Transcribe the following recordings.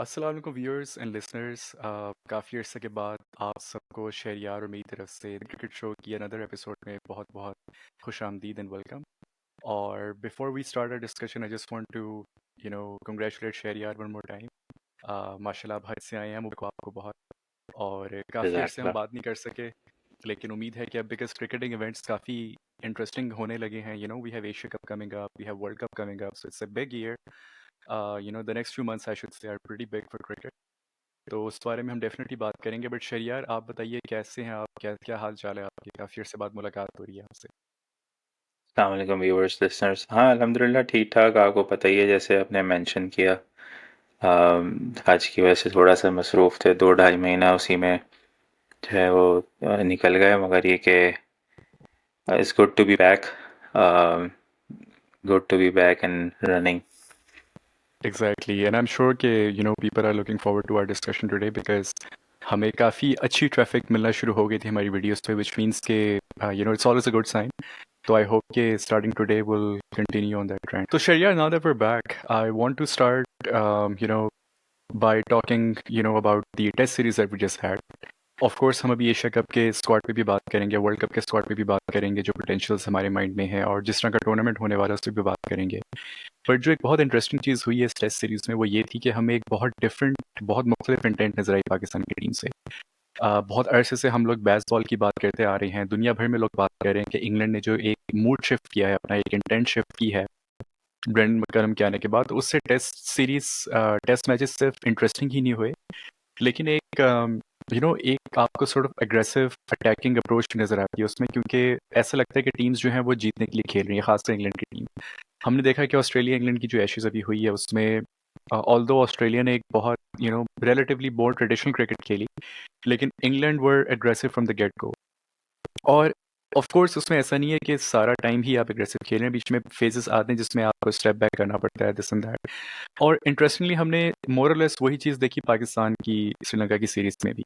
अस्सलाम वालेकुम viewers and listeners. काफ़ी अर्से के बाद आप सबको शहरियार और मेरी तरफ से क्रिकेट शो की अनदर एपिसोड में बहुत बहुत खुश आमदीद एंड वेलकम। और before we start our discussion I just want to congratulate Shehriyar one more time. माशाल्लाह आप हज से आए हैं, मुबारक हो आपको बहुत। और काफ़ी अरसे हम जज़ाकल्लाह। बात नहीं कर सके, लेकिन उम्मीद है कि अब बिकॉज क्रिकेटिंग इवेंट्स काफ़ी इंटरेस्टिंग होने लगे हैं, we have Asia Cup coming up, we have World Cup coming up, so it's a big year. The next few months I should say are pretty big for cricket. तो उस बारे में हम definitely बात करेंगे, बट शरियार आप बताइए कैसे हैं आप, क्या क्या हाल चाल है आपके? काफ़ी अर्से बाद मुलाकात हो रही है आपसे। अस्सलाम वालेकुम व्यूअर्स लिसनर्स। हाँ अल्हम्दुलिल्लाह ठीक ठाक। आपको पता ही है जैसे आपने मेंशन किया, आज की वजह से थोड़ा सा मसरूफ़ थे। 2 ढाई महीना उसी में जो है वो निकल गए, मगर ये कि it's good to be back, good to be back and running. Exactly, and I am sure कि people are looking forward to our discussion today because हमें काफ़ी अच्छी ट्रैफिक मिलना शुरू हो गई थी हमारी वीडियोस पे, विच मीन्स के it's always a good sign. तो आई होप कि starting today will continue on that trend. तो Shariyar, now that we are back, I want to start by talking about the test series that we just had. Of course हम अभी Asia cup के squad पे भी बात करेंगे, world cup के squad पे भी बात करेंगे, जो पोटेंशियल्स हमारे माइंड में है, और जिस तरह का टूर्नामेंट होने वाला है उस पर भी बात करेंगे। बट जो एक बहुत इंटरेस्टिंग चीज़ हुई है इस टेस्ट सीरीज़ में वो ये थी कि हमें एक बहुत डिफरेंट, बहुत मुख्तलिफ इंटेंट नजर आई पाकिस्तान की टीम से। बहुत अरसे से हम लोग बेसबॉल की बात करते आ रहे हैं, दुनिया भर में लोग बात कर रहे हैं कि इंग्लैंड ने जो एक मूड शिफ्ट किया है, अपना एक इंटेंट शिफ्ट की है ब्रेंडन मैकलम के आने के बाद, उससे टेस्ट सीरीज, टेस्ट मैचेस सिर्फ इंटरेस्टिंग ही नहीं हुए, लेकिन एक एक आपको sort of aggressive attacking approach नज़र आती है उसमें, क्योंकि ऐसा लगता है कि टीम्स जो हैं वो जीतने के लिए खेल रही हैं, खासकर इंग्लैंड की टीम। हमने देखा कि ऑस्ट्रेलिया इंग्लैंड की जो एशेज अभी हुई है उसमें, ऑल्दो ऑस्ट्रेलिया ने एक बहुत रिलेटिवली बोल्ड ट्रेडिशनल क्रिकेट खेली, लेकिन England were aggressive from the get go. और ऑफ कोर्स उसमें ऐसा नहीं है कि सारा टाइम ही आप एग्रेसिव खेल रहे हैं, बीच में फेजेस आते हैं जिसमें आपको स्टेप बैक करना पड़ता है, दिस एंड दैट। और इंटरेस्टिंगली हमने मोर और लेस वही चीज़ देखी पाकिस्तान की श्रीलंका की सीरीज में भी,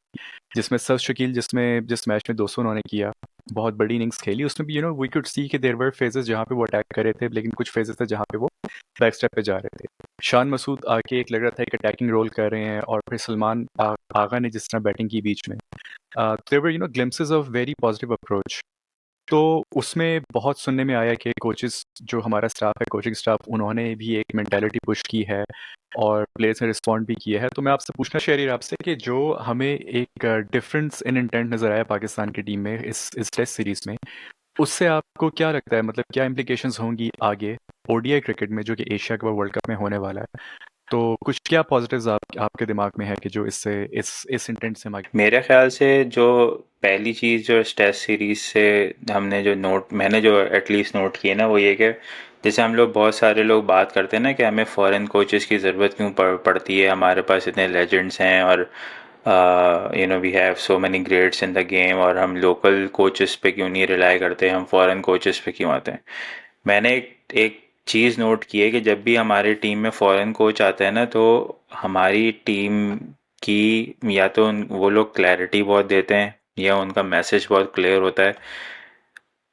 जिसमें सर्फ शकील, जिस मैच में 200 उन्होंने किया, बहुत बड़ी इनिंग्स खेली, उसमें भी वी कुड सी कि देयर वर फेजेस जहाँ पे वो अटैक कर रहे थे, लेकिन कुछ फेजेस थे जहाँ पे वो बैक स्टेप पे जा रहे थे। शान मसूद आके एक लग रहा था एक अटैकिंग रोल कर रहे हैं, और फिर सलमान आगा ने जिस तरह बैटिंग की बीच में, there were glimpses of very positive approach. तो उसमें बहुत सुनने में आया कि कोचेस, जो हमारा स्टाफ है, कोचिंग स्टाफ, उन्होंने भी एक मेंटालिटी पुश की है और प्लेयर्स ने रिस्पॉन्ड भी किया है। तो मैं आपसे पूछना चाहिए आपसे कि जो हमें एक डिफरेंस इन इंटेंट नज़र आया पाकिस्तान की टीम में इस टेस्ट सीरीज में, उससे आपको क्या लगता है, मतलब क्या इम्प्लीकेशंस होंगी आगे ओडीआई क्रिकेट में, जो कि एशिया कप वर्ल्ड कप में होने वाला है? तो कुछ क्या पॉजिटिव्स आपके दिमाग में है कि जो इससे इस इंटेंट से हम आगे? मेरे ख्याल से जो पहली चीज़ जो इस टेस्ट सीरीज से हमने जो मैंने जो एटलीस्ट नोट किए ना, वो ये कि जैसे हम लोग बहुत सारे लोग बात करते हैं ना कि हमें फॉरेन कोचेस की ज़रूरत क्यों पड़ती है, हमारे पास इतने लेजेंड्स हैं और we have so many greats in the game, और हम लोकल कोचेस पे क्यों नहीं रिलाई करते, हम फॉरेन कोचेस पे क्यों आते हैं। मैंने एक चीज़ नोट की है कि जब भी हमारी टीम में फॉरेन कोच आता है ना, तो हमारी टीम की या तो वो लोग क्लैरिटी बहुत देते हैं या उनका मैसेज बहुत क्लियर होता है।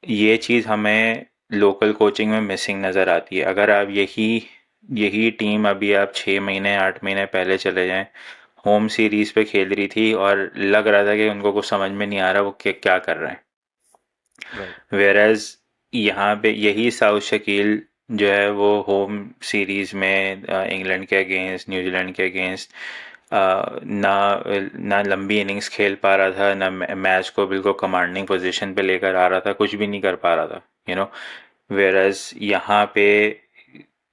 ये चीज़ हमें लोकल कोचिंग में मिसिंग नज़र आती है। अगर आप यही यही टीम अभी आप 6 महीने 8 महीने पहले चले जाएं, होम सीरीज़ पे खेल रही थी और लग रहा था कि उनको कुछ समझ में नहीं आ रहा वो क्या कर रहे हैं। राइट। वेरएज यहाँ पे यही साउथ शकील जो है वो होम सीरीज़ में इंग्लैंड के अगेंस्ट, न्यूजीलैंड के अगेंस्ट ना ना लंबी इनिंग्स खेल पा रहा था, ना मैच को बिल्कुल कमांडिंग पोजीशन पे लेकर आ रहा था, कुछ भी नहीं कर पा रहा था, वेरएज यहाँ पे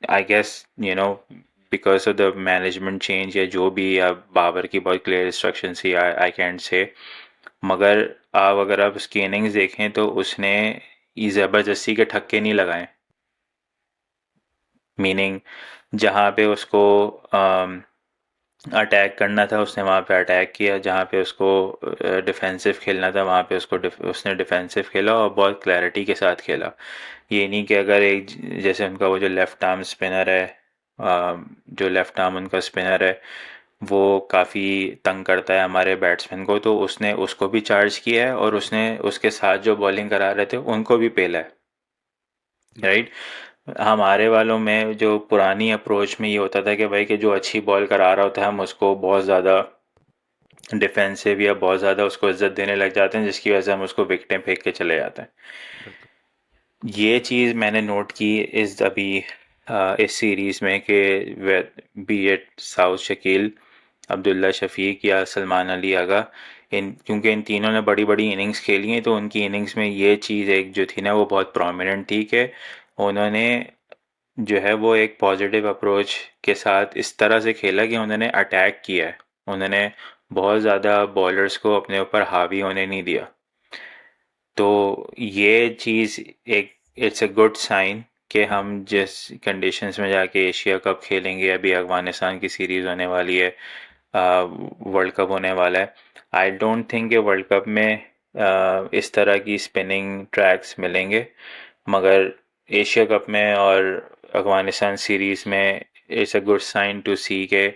I guess because of the management change या जो भी, अब बाबर की बहुत क्लियर इंस्ट्रक्शन थी, आई कैंट से, मगर अगर आप उसकी इनिंग्स देखें तो उसने ज़बरदस्ती के छक्के नहीं लगाए। मीनिंग जहाँ पे उसको अटैक करना था उसने वहाँ पे अटैक किया, जहाँ पे उसको डिफेंसिव खेलना था वहाँ पे उसने डिफेंसिव खेला और बहुत क्लैरिटी के साथ खेला। ये नहीं कि अगर एक जैसे उनका वो जो लेफ़्ट आर्म स्पिनर है, जो लेफ़्ट आर्म उनका स्पिनर है वो काफ़ी तंग करता है हमारे बैट्समैन को, तो उसने उसको भी चार्ज किया है और उसने उसके साथ जो बॉलिंग करा रहे थे उनको भी पेला है, बिल्कुल। राइट। हमारे वालों में जो पुरानी अप्रोच में ये होता था कि भाई कि जो अच्छी बॉल करा रहा होता है हम उसको बहुत ज़्यादा डिफेंसिव या बहुत ज़्यादा उसको इज्जत देने लग जाते हैं, जिसकी वजह से हम उसको विकेटें फेंक के चले जाते हैं। बिल्कुल। ये चीज़ मैंने नोट की इस अभी इस सीरीज़ में कि बी एट साउथ शकील, अब्दुल्ला शफीक या सलमान अली आगा, इन क्योंकि इन तीनों ने बड़ी बड़ी इनिंग्स खेली हैं, तो उनकी इनिंग्स में ये चीज़ एक जो थी ना वो बहुत प्रोमिनेंट थी कि उन्होंने जो है वो एक पॉजिटिव अप्रोच के साथ इस तरह से खेला कि उन्होंने अटैक किया है। उन्होंने बहुत ज़्यादा बॉलर्स को अपने ऊपर हावी होने नहीं दिया। तो ये चीज़ एक इट्स अ गुड साइन कि हम जिस कंडीशंस में जाके एशिया कप खेलेंगे, अभी अफगानिस्तान की सीरीज़ होने वाली है, वर्ल्ड कप होने वाला है। आई डोंट थिंक कि वर्ल्ड कप में इस तरह की स्पिनिंग ट्रैक्स मिलेंगे, मगर एशिया कप में और अफगानिस्तान सीरीज़ में it's a good sign to see के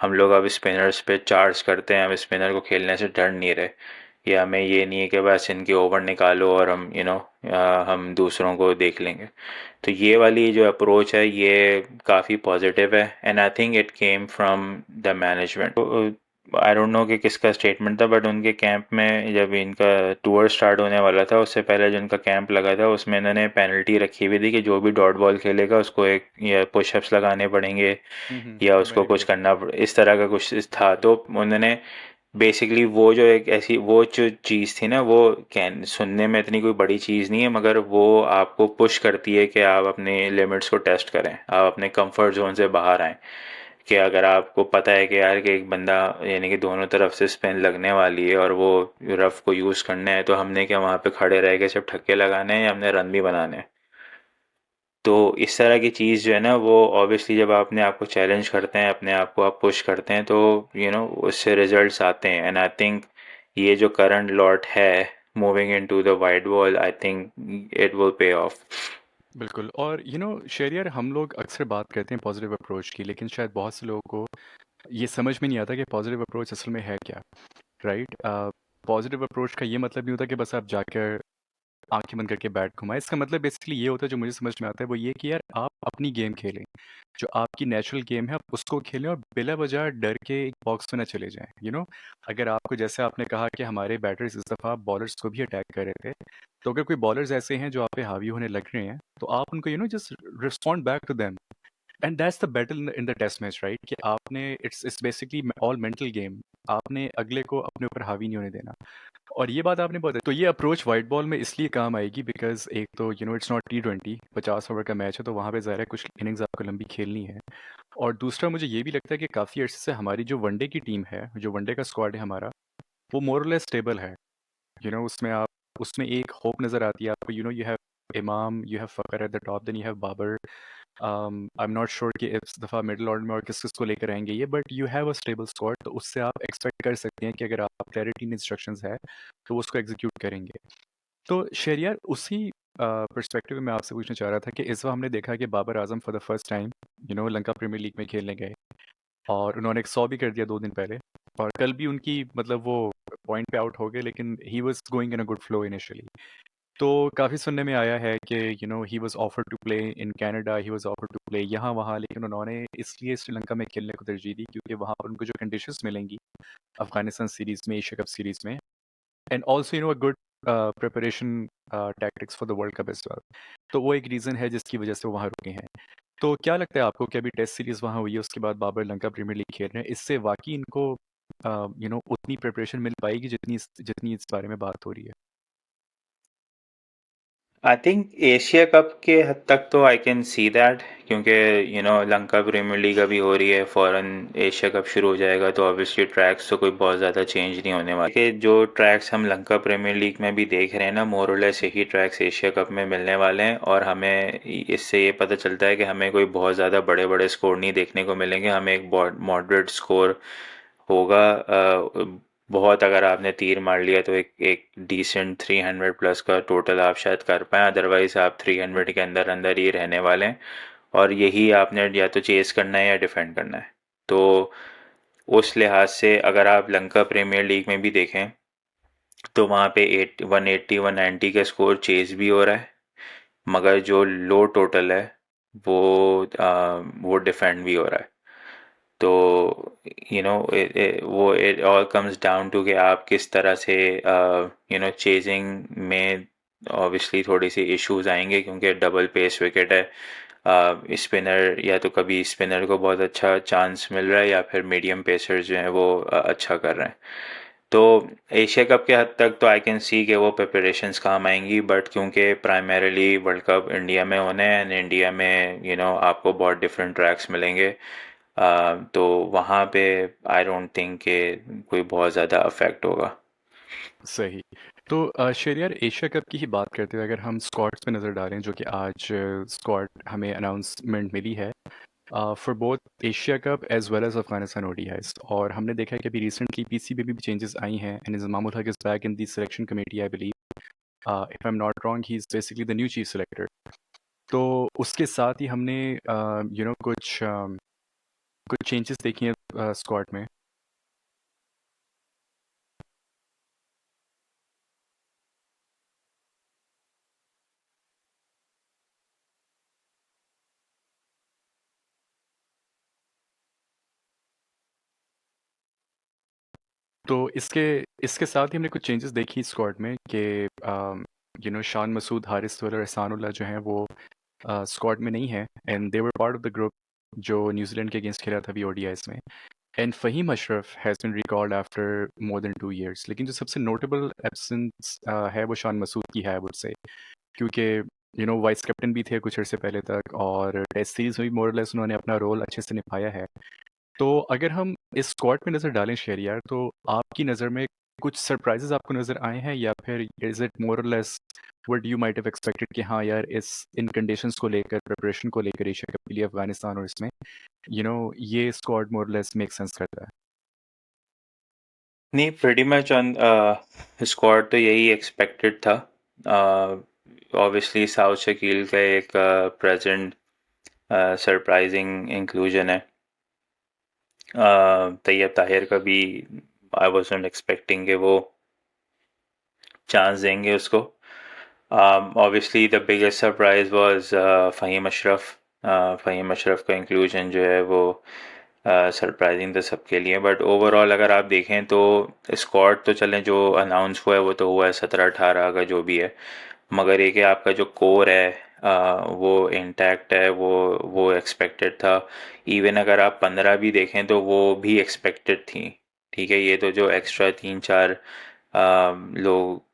हम लोग अब स्पिनर्स पे चार्ज करते हैं, हम स्पिनर को खेलने से डर नहीं रहे, या हमें ये नहीं है कि बस इनके ओवर निकालो और हम हम दूसरों को देख लेंगे। तो ये वाली जो अप्रोच है ये काफ़ी पॉजिटिव है, and I think it came from the management. I don't know कि किसका स्टेटमेंट था, बट उनके कैंप में जब इनका टूर स्टार्ट होने वाला था उससे पहले जो इनका कैंप लगा था उसमें इन्होंने पेनल्टी रखी हुई थी कि जो भी डॉट बॉल खेलेगा उसको एक या पुशअप्स लगाने पड़ेंगे या उसको मैंने भी कुछ देखा। करना इस तरह का कुछ था। बिल्कुल। तो उन्होंने बेसिकली वो जो एक ऐसी वो जो चीज़ थी ना वो कैन सुनने में इतनी कोई बड़ी चीज़ नहीं है, मगर वो आपको पुश करती है कि आप अपने लिमिट्स को टेस्ट करें, आप अपने कंफर्ट जोन से बाहर आएँ। कि अगर आपको पता है कि यार कि एक बंदा यानी कि दोनों तरफ से स्पिन लगने वाली है और वो रफ को यूज़ करना है, तो हमने क्या वहाँ पे खड़े रह के सिर्फ छक्के लगाने हैं या हमने रन भी बनाने हैं। तो इस तरह की चीज़ जो है ना वो ऑब्वियसली जब आप अपने आप को चैलेंज करते हैं, अपने आप को आप पुश करते हैं, तो उससे रिजल्ट्स आते हैं, एंड आई थिंक ये जो करंट लॉट है moving into the wide ball, I think it will pay of. बिल्कुल। और शेरियर, हम लोग अक्सर बात करते हैं पॉजिटिव अप्रोच की, लेकिन शायद बहुत से लोगों को ये समझ में नहीं आता कि पॉजिटिव अप्रोच असल में है क्या। राइट। पॉजिटिव अप्रोच का ये मतलब नहीं होता कि बस आप जाकर आंखें बंद करके बैट घुमाएं। इसका मतलब बेसिकली ये होता है, जो मुझे समझ में आता है वो ये कि यार आप अपनी गेम खेलें, जो आपकी नेचुरल गेम है आप उसको खेलें, और बिला वजह डर के एक बॉक्स में ना चले जाएं। अगर आपको, जैसे आपने कहा कि हमारे बैटर्स इस दफ़ा बॉलर्स को भी अटैक कर रहे थे, तो अगर कोई बॉलर्स ऐसे हैं जो आप पे हावी होने लग रहे हैं, तो आप उनको just respond back to them. And that's the battle in the test match, right? कि आपने, it's basically all mental game. आपने अगले को अपने ऊपर हावी नहीं होने देना। और ये बात आपने बहुत, तो ये अप्रोच वाइट बॉल में इसलिए काम आएगी बिकॉज एक तो इट्स नॉट T20, 50 ओवर का मैच है, तो वहाँ पे ज़ाहिर है कुछ इनिंग्स आपको लंबी खेलनी है। और दूसरा मुझे ये भी लगता है कि काफ़ी अर्से से हमारी जो वनडे की टीम है, जो वनडे का स्क्वाड है हमारा, वो मोर लेस स्टेबल है। उसमें आप, उसमें एक होप नज़र आती है आपको। You have Imam, you have Fakhar at the top, then you have Babar. I am not sure कि इस दफ़ा मिडिल ऑर्डर में और किस किस को लेकर आएंगे ये, but you have a stable squad, तो उससे आप एक्सपेक्ट कर सकते हैं कि अगर आप क्लैरिटी इन इंस्ट्रक्शंस है तो वो उसको एग्जीक्यूट करेंगे। तो शेरियार, उसी पर्सपेक्टिव में मैं आपसे पूछना चाह रहा था कि इस बार हमने देखा कि Babar Azam for the first time Lanka premier league में खेलने गए, और उन्होंने एक 100 भी कर दिया 2 दिन पहले। और कल भी उनकी, मतलब वो पॉइंट पे आउट हो गए, लेकिन he was going in a good flow initially. तो काफ़ी सुनने में आया है कि he was offered to play in Canada, he was offered to play यहाँ वहाँ, लेकिन उन्होंने इसलिए श्रीलंका में खेलने को तरजीह दी क्योंकि वहाँ पर उनको जो कंडीशंस मिलेंगी अफगानिस्तान सीरीज़ में, एशिया कप सीरीज़ में, and also a good preparation tactics for the World Cup as well. तो वो एक रीज़न है जिसकी वजह से वो वहाँ रुके हैं। तो क्या लगता है आपको कि अभी टेस्ट सीरीज़ वहाँ हुई है, उसके बाद बाबर लंका प्रीमियर लीग खेल रहे हैं, इससे वाकई इनको उतनी प्रिपरेशन मिल पाएगी जितनी जितनी इस बारे में बात हो रही है? आई थिंक एशिया कप के हद तक तो आई कैन सी दैट, क्योंकि लंका प्रीमियर लीग अभी हो रही है, फ़ौरन एशिया कप शुरू हो जाएगा, तो ऑब्वियसली ट्रैक्स तो कोई बहुत ज़्यादा चेंज नहीं होने वाले कि जो ट्रैक्स हम लंका प्रीमियर लीग में भी देख रहे हैं ना, मोर और लेस यही ट्रैक्स एशिया कप में मिलने वाले हैं। और हमें इससे ये पता चलता है कि हमें कोई बहुत ज़्यादा बड़े बड़े स्कोर नहीं देखने को मिलेंगे, हमें एक मॉडरेट स्कोर होगा। बहुत अगर आपने तीर मार लिया तो एक एक डिसेंट 300 प्लस का टोटल आप शायद कर पाएँ, अदरवाइज आप 300 के अंदर अंदर ही रहने वाले हैं। और यही आपने या तो चेस करना है या डिफेंड करना है। तो उस लिहाज से अगर आप लंका प्रीमियर लीग में भी देखें तो वहाँ पे 180 190 का स्कोर चेस भी हो रहा है, मगर जो लो टोटल है वो डिफेंड भी हो रहा है। तो वो it all comes down to कि आप किस तरह से चेजिंग में ऑब्वियसली थोड़ी सी इश्यूज आएंगे, क्योंकि डबल पेस विकेट है। स्पिनर या तो कभी स्पिनर को बहुत अच्छा चांस मिल रहा है, या फिर मीडियम पेसर्स जो हैं वो अच्छा कर रहे हैं। तो एशिया कप के हद तक तो आई कैन सी कि वो प्रिपरेशंस काम आएंगी, बट क्योंकि प्राइमरीली वर्ल्ड कप इंडिया में होने हैं, एंड इंडिया में आपको बहुत डिफरेंट ट्रैक्स मिलेंगे। तो वहाँ पे आई डोंट थिंक कि कोई बहुत ज़्यादा अफेक्ट होगा। सही। तो शेरियर, एशिया कप की ही बात करते हुए अगर हम स्क्वाड्स पे नज़र डालें, जो कि आज स्क्वाड हमें अनाउंसमेंट मिली है for both Asia Cup as well as Afghanistan ODIs, और हमने देखा है कि अभी रिसेंटली पीसीबी में भी चेंजेस आई हैं, and Imamul Haq is back in the selection committee I believe. If I am not wrong, he is basically the new chief selector. तो उसके साथ ही हमने कुछ चेंजेस देखी हैं स्क्वाड में। तो इसके इसके साथ ही हमने कुछ चेंजेस देखी स्क्वाड में कि शान मसूद, हारिस और एहसानुल्लाह जो हैं वो स्क्वाड में नहीं है, and they were part of the group जो न्यूजीलैंड के अगेंस्ट खेला था अभी ओडीआईस में। And Faheem Ashraf has been recalled after more than 2 years, लेकिन जो सबसे नोटेबल एब्सेंस है वो शान मसूद की है, आई वुड से, क्योंकि वाइस कैप्टन भी थे कुछ अर्से पहले तक, और टेस्ट सीरीज में भी मोरलेस उन्होंने अपना रोल अच्छे से निभाया है। तो अगर हम इस स्क्वाड पे नज़र डालें शेरियार, तो आपकी नज़र में कुछ सरप्राइजेस आपको नज़र आए हैं, या फिर इज इट मोर और less what you might have expected कि हाँ यार, इस इन कंडीशंस को लेकर, प्रिपरेशन को लेकर एशिया कप के लिए अफगानिस्तान और इसमें ये squad more less make sense करता है? नहीं, प्रीटी मच ऑन स्क्वाड तो यही एक्सपेक्टेड था। ऑब्वियसली साउथ शकील का एक प्रेजेंट सरप्राइजिंग इंक्लूजन है। तैयब ताहिर का भी आई वॉज नॉट एक्सपेक्टिंग कि वो चांस देंगे उसको। Obviously the biggest surprise was Faheem Ashraf. Faheem Ashraf का इंक्लूजन जो है वो सरप्राइजिंग था सबके लिए, बट ओवरऑल अगर आप देखें तो स्क्वाड तो चलें, जो अनाउंस हुआ है वो तो हुआ है 17-18 का जो भी है, मगर एक है आपका जो कोर है वो इंटैक्ट है, वो एक्सपेक्टेड था। इवन अगर आप 15 भी देखें तो वो भी एक्सपेक्टेड थी। ठीक है, ये तो जो एक्स्ट्रा 3-4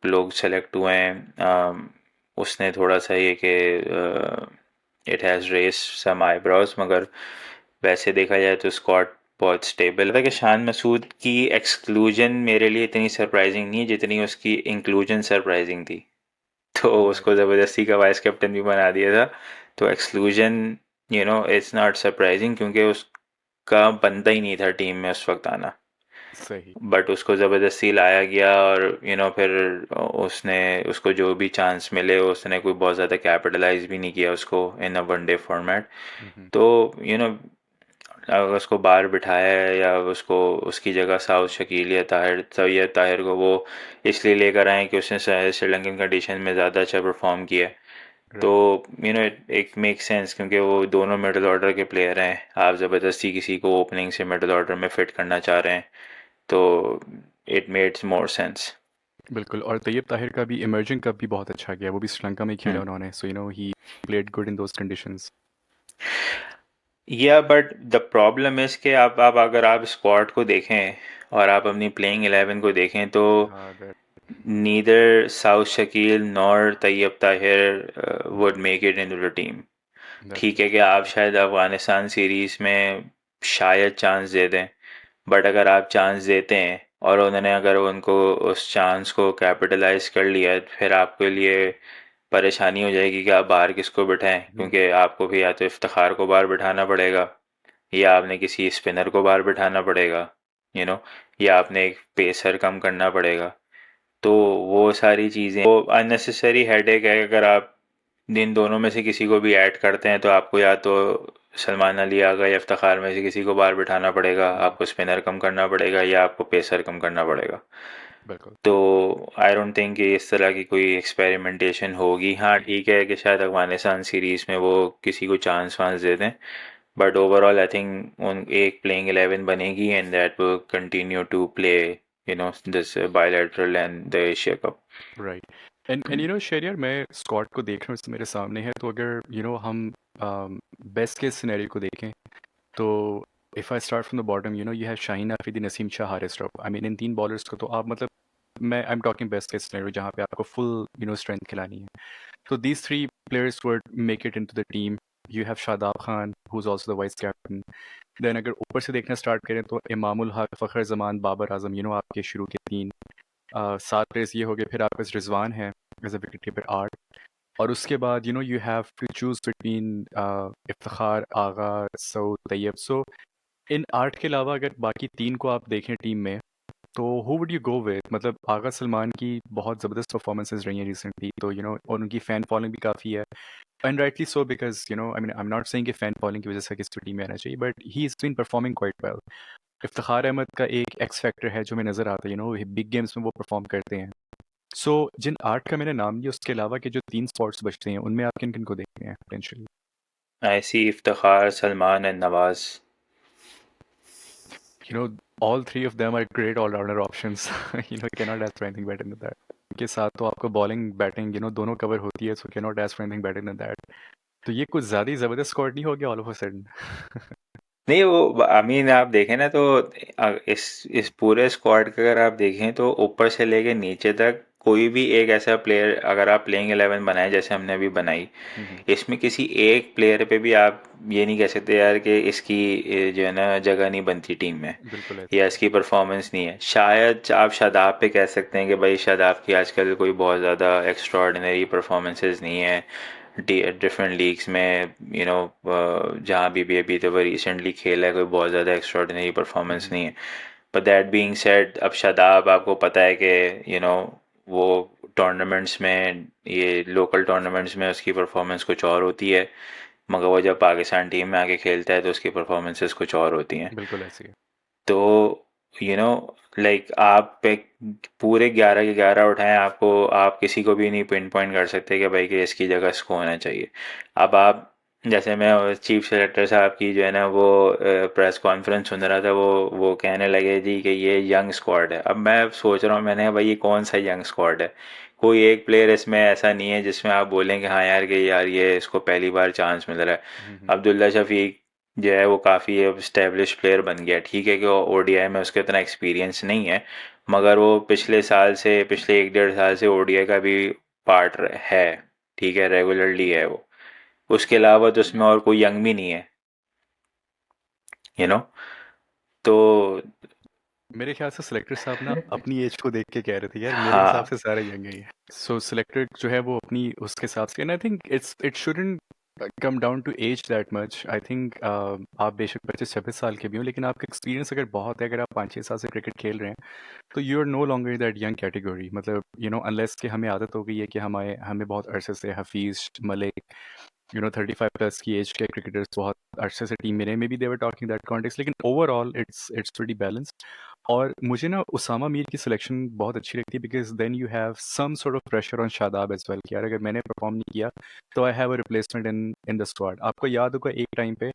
लोग सेलेक्ट हुए हैं, उसने थोड़ा सा ये कि it has raised some eyebrows, मगर वैसे देखा जाए तो स्क्वाड बहुत स्टेबल था। कि शान मसूद की एक्सक्लूजन मेरे लिए इतनी सरप्राइजिंग नहीं है जितनी उसकी इंक्लूजन सरप्राइजिंग थी। तो राइट। उसको ज़बरदस्ती का वाइस कैप्टन भी बना दिया था। तो एक्सक्लूजन इट्स नॉट सरप्राइजिंग, क्योंकि उसका बनता ही नहीं था टीम में उस वक्त आना, सही। बट उसको ज़बरदस्ती लाया गया। और फिर उसने उसको जो भी चांस मिले उसने कोई बहुत ज़्यादा कैपिटलाइज भी नहीं किया उसको इन अ वनडे फॉर्मेट। हम्म। तो यू नो अगर उसको बाहर बिठाया है, या उसको उसकी जगह साउथ शकील या ताहिर तैयब ताहिर को वो इसलिए लेकर आए कि उसने श्रीलंकन कंडीशन में ज़्यादा अच्छा परफॉर्म किया है। तो राइट। एक मेक सेंस, क्योंकि वो दोनों मिडिल ऑर्डर के प्लेयर हैं। आप ज़बरदस्ती किसी को ओपनिंग से मिडिल ऑर्डर में फिट करना चाह रहे हैं, तो इट मेड्स मोर सेंस। बिल्कुल, और तैयब ताहिर का भी इमर्जिंग कप भी बहुत अच्छा गया, वो भी श्रीलंका में खेला उन्होंने, so he played good in those conditions. या बट द प्रॉब्लम इज़ कि आप अगर आप स्क्वाड को देखें और आप अपनी प्लेइंग 11 को देखें, तो हाँ, neither Saud Shakeel nor Tayyab Tahir would make it in the team. That's ठीक है कि आप शायद अफगानिस्तान सीरीज़ में शायद चांस दे दें, बट अगर आप चांस देते हैं और उन्होंने अगर उनको उस चांस को कैपिटलाइज कर लिया, फिर आपके लिए परेशानी हो जाएगी कि आप बाहर किसको बिठाएं, क्योंकि आपको भी या तो इफ्तिखार को बाहर बिठाना पड़ेगा, या आपने किसी स्पिनर को बाहर बिठाना पड़ेगा, यू नो या आपने एक पेसर कम करना पड़ेगा। तो वो सारी चीज़ें वो अननेसेसरी हेडेक है। अगर आप इन दोनों में से किसी को भी ऐड करते हैं तो आपको या तो सलमान अली आगा या इफ्तिखार में से किसी को बाहर बिठाना पड़ेगा, आपको स्पिनर कम करना पड़ेगा, या आपको पेसर कम करना पड़ेगा। बिल्कुल। तो आई डोंट थिंक कि इस तरह की कोई एक्सपेरिमेंटेशन होगी। हाँ ठीक है कि शायद अफगानिस्तान सीरीज़ में वो किसी को चांस वांस दे दें, बट ओवरऑल आई थिंक उन एक प्लेइंग 11 बनेगी and that will continue to play this bilateral and the Asia cup. Right. And Shariyar, मैं स्कॉट को देख रहा हूँ, मेरे सामने है, तो अगर हम बेस्ट केस सिनेरियो को देखें, तो if I start from the bottom, you have Shaheen Afridi, Naseem Shah, Haris Rauf. I mean in तीन बॉलर्स को तो आप मतलब, मैं I am talking best case scenario जहाँ पे आपको फुल स्ट्रेंथ खिलानी है। So these three players would make it into the team. You have Shadab Khan, who's also the vice captain. Then अगर ऊपर से देखना स्टार्ट करें तो इमामुल हक, फ़खर जमान, बाबर आजम, आपके शुरू के तीन। सात प्लेयर्स ये हो गए, फिर आपके पास रिजवान है एज अ विकेट कीपर, आठ। और उसके बाद you have to choose between Iftikhar, Agha, Saud, Tayyab. So इन आठ के अलावा अगर बाकी तीन को आप देखें टीम में, तो who would you go with? मतलब आगा सलमान की बहुत ज़बरदस्त परफॉर्मेंसेज रही हैं रिसेंटली, तो और उनकी फ़ैन फॉलोइंग भी काफ़ी है, and rightly so, because I mean I am not saying कि फ़ैन फॉलोइंग की वजह से किसी टीम में आना चाहिए, but he is been performing quite well. Iftikhar Ahmed का एक एक्स फैक्टर है जो हमें नज़र आता है, बिग गेम्स में वो परफॉर्म करते हैं। सो जिन आठ का मैंने नाम लिया, उसके अलावा के जो तीन स्पॉट्स बचते हैं, उनमें आप किन किन को देखते हैं potentially? I see Iftikhar, Salman and Nawaz. you know all three of them are great all-rounder options. Cannot ask for anything better than that. के साथ तो आपको बॉलिंग बैटिंग दोनों कवर होती है, so cannot ask for anything better than that. तो ये कुछ ज़्यादा ही ज़बरदस्त स्क्वाड नहीं हो गया ऑल ऑफ अ सडन? नहीं वो आई मीन आप देखें ना तो इस पूरे स्क्वाड का अगर आप देखें तो ऊपर से लेके नीचे तक कोई भी एक ऐसा प्लेयर अगर आप प्लेइंग 11 बनाए जैसे हमने अभी बनाई, इसमें किसी एक प्लेयर पे भी आप ये नहीं कह सकते यार कि इसकी जो है ना जगह नहीं बनती टीम में बिल्कुल ऐसे या ही है। इसकी परफॉर्मेंस नहीं है। शायद आप शादाब पे कह सकते हैं कि भाई शादाब की आजकल कोई बहुत ज़्यादा एक्स्ट्रा ऑर्डिनरी परफॉर्मेंसेज नहीं है डिफरेंट लीग्स में, जहाँ भी अभी तो वो रिसेंटली खेला है, कोई बहुत ज़्यादा एक्स्ट्रा ऑर्डिनरी परफॉर्मेंस नहीं है। बट दैट बीइंग सेड, अब शादाब आपको पता है कि वो टूर्नामेंट्स में, ये लोकल टूर्नामेंट्स में उसकी परफॉर्मेंस कुछ और होती है, मगर वो जब पाकिस्तान टीम में आके खेलता है तो उसकी परफॉर्मेंसेस कुछ और होती हैं। बिल्कुल ऐसे ही है। तो लाइक आप एक पूरे 11 के 11 उठाएं, आपको आप किसी को भी नहीं पिन पॉइंट कर सकते कि भाई कि इसकी जगह इसको होना चाहिए। अब आप जैसे मैं चीफ सेलेक्टर साहब की जो है ना वो प्रेस कॉन्फ्रेंस सुन रहा था, वो कहने लगे जी कि ये यंग स्क्वाड है। अब मैं सोच रहा हूँ, मैंने कहा भाई ये कौन सा यंग स्क्वाड है? कोई एक प्लेयर इसमें ऐसा नहीं है जिसमें आप बोलें कि हाँ यार कि यार ये इसको पहली बार चांस मिल रहा है। अब्दुल्ला शफीक जो है वो काफ़ी अब स्टेब्लिश प्लेयर बन गया। ठीक है कि वो ओडीआई में उसके उतना एक्सपीरियंस नहीं है, मगर वो पिछले साल से, पिछले एक डेढ़ साल से ओडीआई का भी पार्ट है। ठीक है, रेगुलरली है वो। उसके अलावा तो उसमें और कोई यंग भी नहीं है, यू नो तो मेरे ख्याल से सिलेक्टर साहब ना अपनी एज को देख के कह रहे थे, यार मेरे हिसाब हाँ। से सारे यंग ही है। सो सिलेक्टर जो है वो अपनी उसके हिसाब से, and I think it shouldn't come down to as that much. I think आप बेशक 25-26 साल के भी हो, लेकिन आपका एक्सपीरियंस अगर बहुत है, अगर आप 5-6 साल से क्रिकेट खेल रहे हैं, तो you are no longer that young category. मतलब अनलेस कि हमें आदत हो गई है कि हमें बहुत अरसे से हफीज़, मलिक, 35 प्लस की एज के क्रिकेटर्स बहुत अरसे से टीम में रहे, may be they were talking that context, लेकिन ओवरऑल इट्स प्रीटी बैलेंस्ड। और मुझे ना उसामा मीर की सिलेक्शन बहुत अच्छी लगती है, because then you have some sort of pressure on Shadab as well कि यार अगर मैंने परफॉर्म नहीं किया तो I have a replacement in in the squad. आपको याद होगा एक टाइम पे,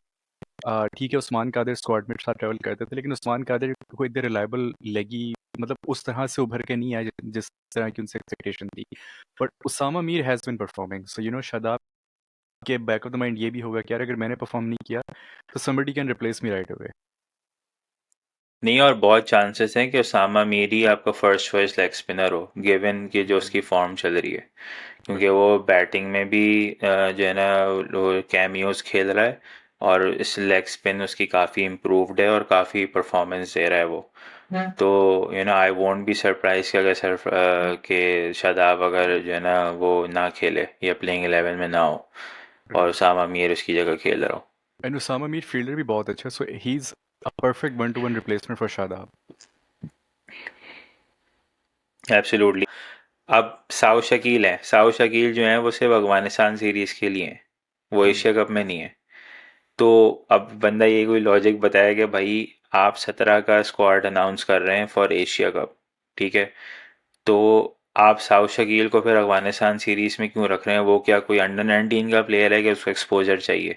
ठीक है, उस्मान कादिर स्क्वाड में साथ ट्रैवल करते थे, लेकिन उस्मान कादिर को इतने रिलायबल लगी, मतलब उस तरह से उभर के नहीं आया जिस तरह की उनसे एक्सपेक्टेशन थी। But Usama Mir has been performing, so Shadab के बैक ऑफ द माइंड ये भी होगा कि यार अगर मैंने परफॉर्म नहीं किया तो somebody can replace me right away. नहीं, और बहुत चांसेस हैं कि उसामा मीर ही आपका फर्स्ट चॉइस लेग स्पिनर हो, गिवन कि जो उसकी फॉर्म चल रही है। क्योंकि बिल्कुल। वो बैटिंग में भी जो है ना कैमियोज खेल रहा है, और इस लेग स्पिन उसकी काफ़ी इम्प्रूव्ड है और काफ़ी परफॉर्मेंस दे रहा है वो। तो आई वोंट बी सरप्राइज कि अगर सर के शादाब अगर जो है ना वो ना खेले या प्लेइंग 11 में ना हो और राइट। उसामा मीर उसकी जगह खेल रहा हो। एंड उसामा मीर फील्डर भी बहुत अच्छा, so he is a perfect 1-to-1 replacement for Shadab. Absolutely. अब साउ शकील है, साउ शकील जो है वो सिर्फ अफगानिस्तान सीरीज के लिए है, वो एशिया कप में नहीं है। तो अब बंदा ये कोई लॉजिक बताया कि भाई आप 17 का स्क्वाड अनाउंस कर रहे हैं फॉर एशिया कप, ठीक है, तो आप साउथ शकील को फिर अफगानिस्तान सीरीज में क्यों रख रहे हैं? वो क्या कोई अंडर 19 का प्लेयर है कि उसको एक्सपोजर चाहिए?